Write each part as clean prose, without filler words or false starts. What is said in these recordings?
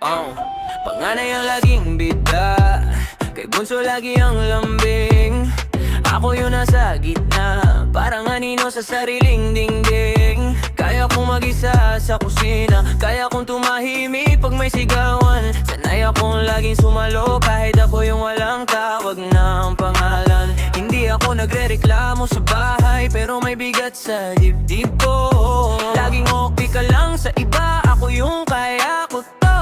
Panganay ang laging bida, kay bunso lagi ang lambing. Ako yung nasa gitna, parang anino sa sariling dingding. Kaya kong mag-isa sa kusina, kaya kong tumahimik pag may sigawan. Sanay akong laging sumalo kahit ako yung walang tawag ng pangalan. Hindi ako nagrereklamo sa bahay, pero may bigat sa dibdib ko. Laging okay ka lang sa iba, ako yung kaya ko to.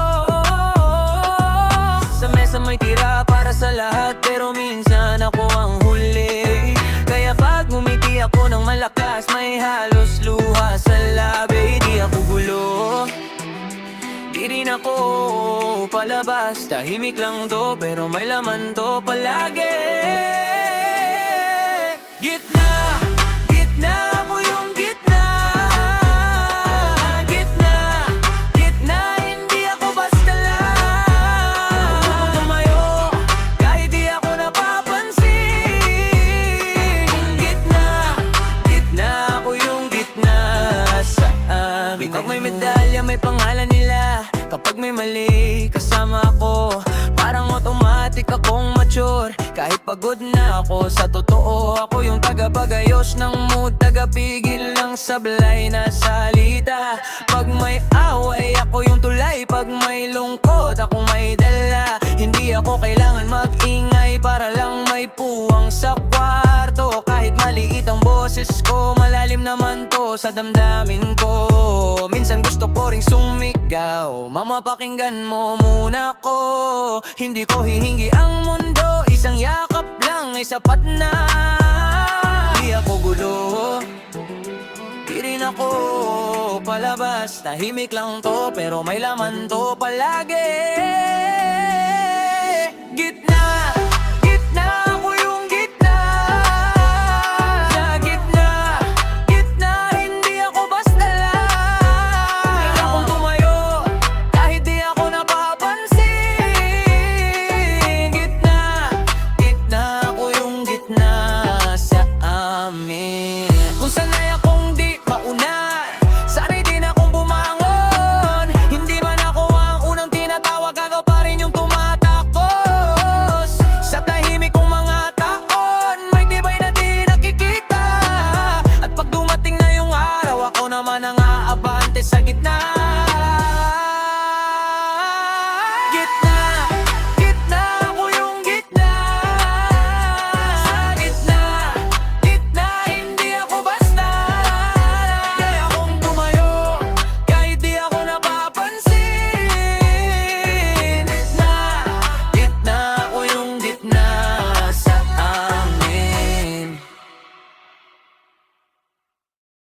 Sa mesa may tira para sa lahat, pero minsan ako ang huli. Kaya pag ngumiti ako ng malakas, may halos luha sa labi. Di ako gulo, di rin ako palabas. Tahimik lang to, pero may laman to palagi. Gitna, gitna, ako yung gitna. Gitna, gitna, hindi ako basta lang. Ako tumayo, kahit di ako napapansin. Gitna, gitna, ako yung gitna sa amin. Kapag may medalya, may pangalan nila. Kapag may mali, kasama ako. Parang automatic akong mature. Kahit pagod na ako, sa totoo ako yung tagapagayos ng mood, tagapigil ng sablay na salita. Pag may away, ako yung tulay. Pag may lungkot, ako may dala. Hindi ako kailangan mag-ingay para lang may puwang sa kwarto. Kahit maliit ang boses ko, malalim naman to sa damdamin ko. Minsan gusto ko ring sumigaw, mama pakinggan mo muna ko. Hindi ko hihingi ang mundo, isang yakap lang ay sapat na. Di ako gulo, di rin ako palabas. Tahimik lang to, pero may laman to palagi.